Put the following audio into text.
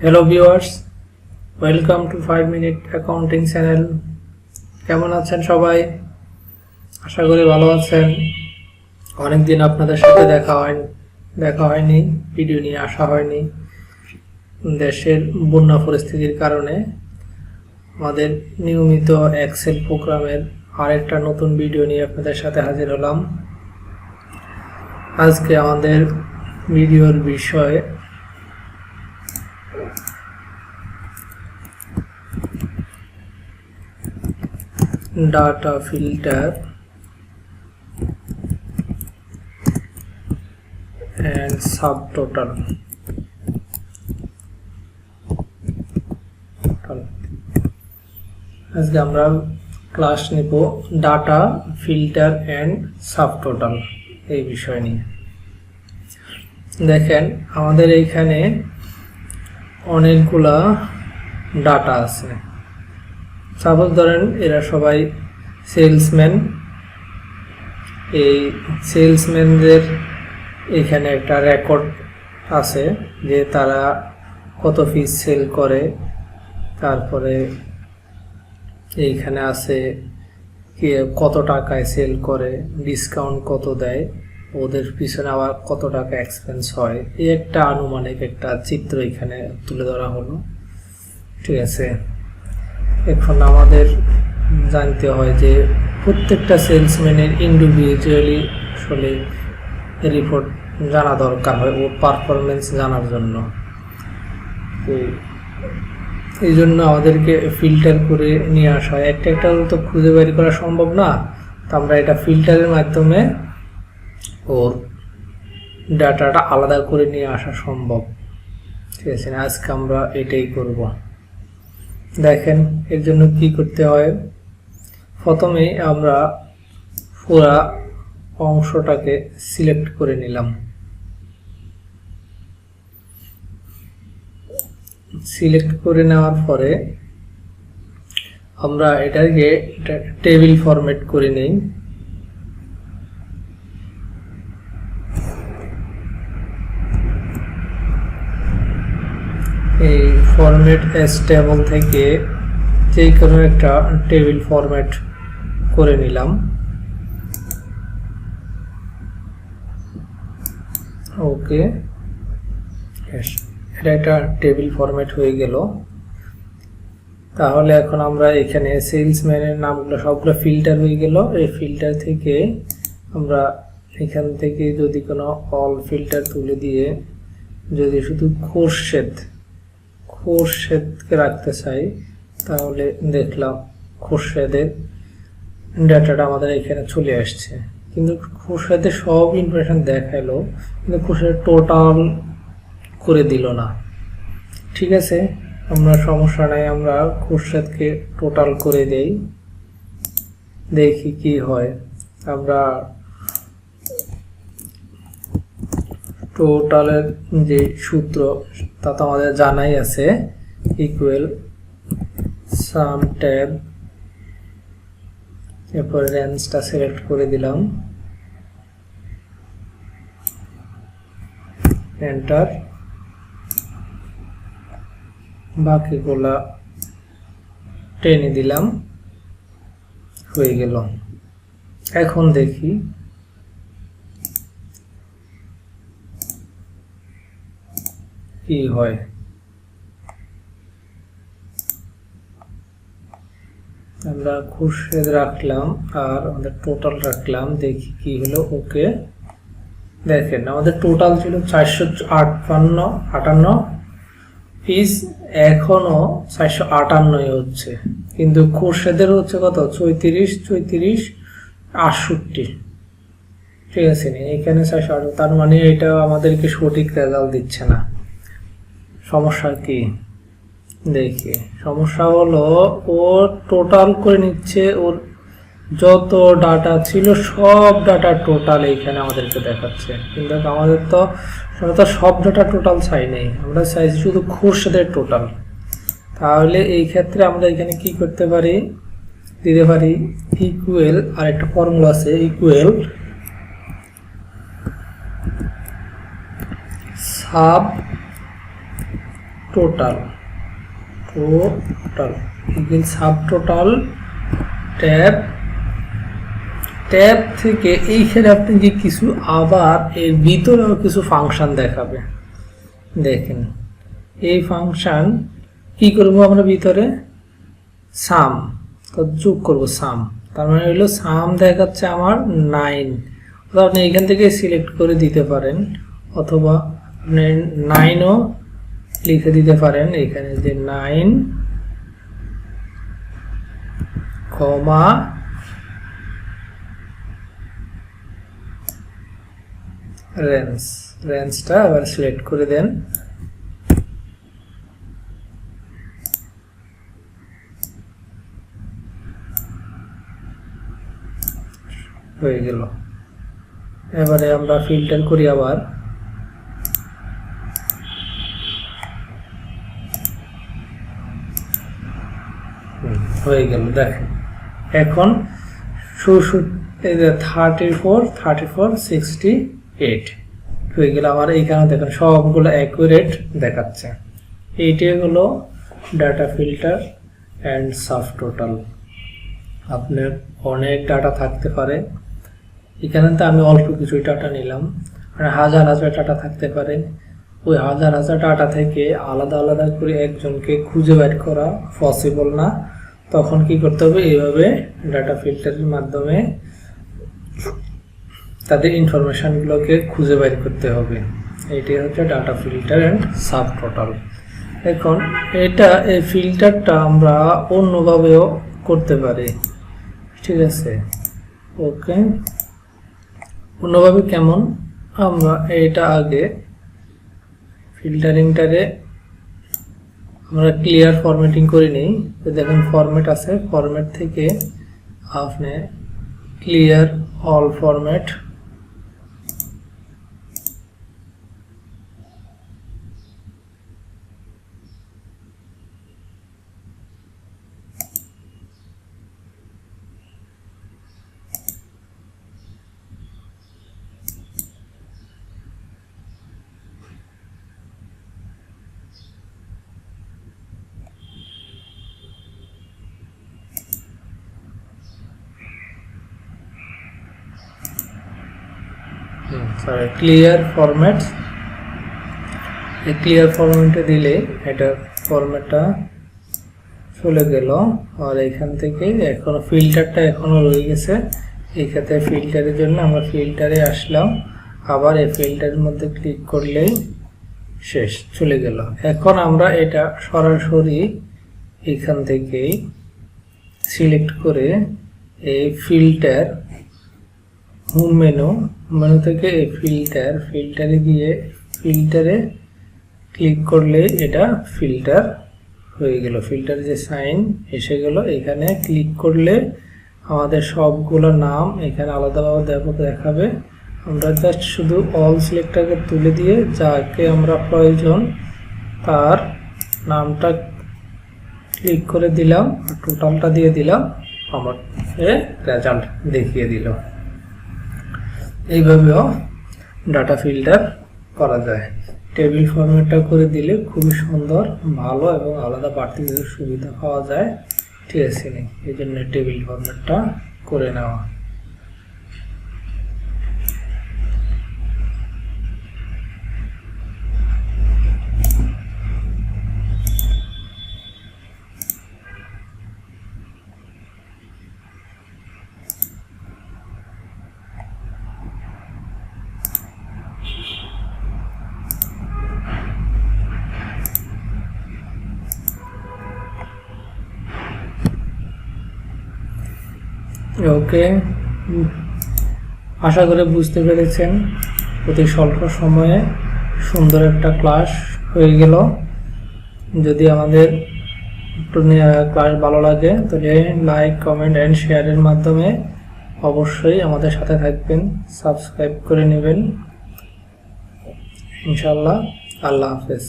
Hello viewers, welcome to 5 minute accounting channel. কেমন আছেন সবাই? আশা করি ভালো আছেন। অনেকদিন আপনাদের সাথে দেখা হয়নি, ভিডিও নিয়ে আসা হয়নি। দেশের বন্যা পরিস্থিতির কারণে আমাদের নিয়মিত এক্সেল প্রোগ্রামের আরেকটা নতুন ভিডিও নিয়ে আপনাদের সাথে হাজির হলাম। আজকে আমাদের ভিডিওর বিষয় ডাটা ফিল্টার and subtotal। আজকে আমরা ক্লাস নিব ডাটা ফিল্টার এন্ড সাবটোটাল এই বিষয় নিয়ে। দেখেন আমাদের এইখানে অনেকগুলা ডাটা আছে। সাপোজ ধরেন এরা সবাই সেলসম্যান। এই সেলসম্যানদের এখানে একটা রেকর্ড আছে যে তারা কত পিস সেল করে, তারপরে এইখানে আছে কে কত টাকায় সেল করে, ডিসকাউন্ট কত দেয়, ওদের পিছনে আবার কত টাকা এক্সপেন্স হয়। এই একটা আনুমানিক একটা চিত্র এখানে তুলে ধরা হলো। ঠিক আছে, এখন আমাদের জানতে হয় যে প্রত্যেকটা সেলসম্যানের ইন্ডিভিজুয়ালি আসলে রিপোর্ট জানা দরকার হয় ওর পারফরমেন্স জানার জন্য। এই জন্য আমাদেরকে ফিল্টার করে নিয়ে আসা হয়। একটা একটা তো খুঁজে বের করা সম্ভব না, তো আমরা এটা ফিল্টারের মাধ্যমে ওর ডাটাটা আলাদা করে নিয়ে আসা সম্ভব। ঠিক আছে, আজকে আমরা এটাই করব। দেখেন এর জন্য কি করতে হয়। প্রথমেই আমরা পুরা অংশটাকে সিলেক্ট করে নিলাম। সিলেক্ট করে নেওয়ার পরে আমরা এটাকে টেবিল ফরম্যাট করে নেই। এই ফরম্যাট অ্যাজ টেবল থেকে যে কোনো একটা টেবিল ফরম্যাট করে নিলাম। ওকে, এটা একটা টেবিল ফরম্যাট হয়ে গেল। তাহলে এখন আমরা এখানে সেলসম্যানের নামগুলো সবগুলো ফিল্টার হয়ে গেল। এই ফিল্টার থেকে আমরা এখান থেকে যদি কোনো অল ফিল্টার তুলে দিয়ে যদি শুধু খোরশেদকে রাখতে চাই, তাহলে দেখলাম খোরশেদের ডাটাটা আমাদের এখানে চলে আসছে। কিন্তু খোরশেদের সব ইনফরমেশন দেখালো, কিন্তু খোরশেদ টোটাল করে দিল না। ঠিক আছে, আমরা সমস্যা নাই, আমরা খোরশেদকে টোটাল করে দেই, দেখি কি হয়। আমরা টোটালের যে সূত্র তা তো আমাদের জানাই আছে, ইকুয়াল সাম ট্যাব, এরপর রেঞ্জটা সিলেক্ট করে দিলাম, এন্টার। বাকিগুলা টেনে দিলাম, হয়ে গেল। এখন দেখি কি হয়। আমরা খোরশেদ রাখলাম আর আমাদের টোটাল রাখলাম, দেখি কি হলো। ওকে, দেখেন আমাদের টোটাল ছিল 458 পিস, এখনো 458 হচ্ছে, কিন্তু খোরশেদের হচ্ছে কত 34 68। ঠিক আছে, এখানে 458, তার মানে এটা আমাদেরকে সঠিক রেজাল্ট দিচ্ছে না। সমস্যা কি দেখি। সমস্যা হলো ও টোটাল করে নিচ্ছে, ওর যত ডাটা ছিল সব ডাটা টোটাল এইখানে আমাদেরকে দেখাচ্ছে, কিন্তু আমাদের তো সব ডাটা টোটাল চাই নেই, আমরা চাইছি শুধু খোরশেদের টোটাল। তাহলে এই ক্ষেত্রে আমরা এখানে কি করতে পারি, দিতে পারি ইকুয়াল, আর একটা ফর্মুলা আছে equal sub total sub total tab থেকে এইখানে আপনি যে কিছু আবার এর ভিতরেও কিছু ফাংশন দেখাবে। দেখেন এই ফাংশন কি করব আমরা ভিতরে সাম যোগ করব সাম, তার মানে হলো সাম দেখাচ্ছে আমার 9। আপনি এখান থেকে সিলেক্ট করে দিতে পারেন অথবা আপনি 9ও লিখে দিতে পারেন। এখানে যে 9 কমা রেঞ্জটা আবার সিলেক্ট করে দেন। হয়ে গেল। এবারে আমরা ফিল্টার করি আবার। হয়ে গেল। দেখেন এখন 34 68 হয়ে গেল। আবার এইখানে দেখেন সবগুলো অ্যাকুরেট দেখাচ্ছে। এইটাই হলো data filter and sub total. আপনার অনেক ডাটা থাকতে পারে, এখানে তো আমি অল্প কিছু ডাটা নিলাম, মানে হাজার ডাটা থাকতে পারে। ওই হাজার ডাটা থেকে আলাদা আলাদা করে একজনকে খুঁজে বের করা পসিবল না। তখন কি করতে হবে, এইভাবে ডাটা ফিল্টারের মাধ্যমে তাদের ইনফরমেশনগুলোকে খুঁজে বের করতে হবে। এটাই হচ্ছে data filter and sub total. এখন এই ফিল্টারটা আমরা অন্যভাবেও করতে পারি, ঠিক আছে? ওকে, অন্যভাবে কেমন? আমরা এটা আগে ফিল্টারিংটারে আমরা ক্লিয়ার ফরম্যাটিং করে নিই। তো দেখেন ফরম্যাট আছে, ফরম্যাট থেকে আপনি clear all format clear format, এই ক্লিয়ার ফরম্যাটে দিলে এটা ফরম্যাটটা চলে গেল। আর এখান থেকে এখনো ফিল্টারটা এখনো রয়ে গেছে। এই ক্ষেত্রে ফিল্টারের জন্য আমরা ফিল্টারে আসলাম, আবার এই ফিল্টারের মধ্যে ক্লিক করলেই শেষ, চলে গেল। এখন আমরা এটা সরাসরি এখান থেকেই সিলেক্ট করে এই ফিল্টার হোম মেনু থেকে এই ফিল্টারে গিয়ে ফিল্টারে ক্লিক করলে এটা ফিল্টার হয়ে গেল। ফিল্টারে যে সাইন এসে গেল, এখানে ক্লিক করলে আমাদের সবগুলো নাম এখানে আলাদাভাবে দেখাবে। আমরা জাস্ট শুধু অল সিলেক্টরকে তুলে দিয়ে যাকে আমরা প্রয়োজন তার নামটা ক্লিক করে দিলাম, টোটালটা দিয়ে দিলাম, আমার রেজাল্ট দেখিয়ে দিল। এইভাবেও ডাটা ফিল্টার করা যায়। টেবিল ফরম্যাটটা করে দিলে খুবই সুন্দর, ভালো এবং আলাদা বাড়তি কিছু সুবিধা পাওয়া যায়, ঠিক আছে? এই জন্য টেবিল ফরম্যাটটা করে নেওয়া। ওকে, আশা করে বুঝতে পেরেছেন। অতি স্বল্প সময়ে সুন্দর একটা ক্লাস হয়ে গেল। যদি আমাদের ক্লাস ভালো লাগে তাহলে লাইক, কমেন্ট অ্যান্ড শেয়ারের মাধ্যমে অবশ্যই আমাদের সাথে থাকবেন, সাবস্ক্রাইব করে নেবেন ইনশাআল্লাহ। আল্লাহ হাফেজ।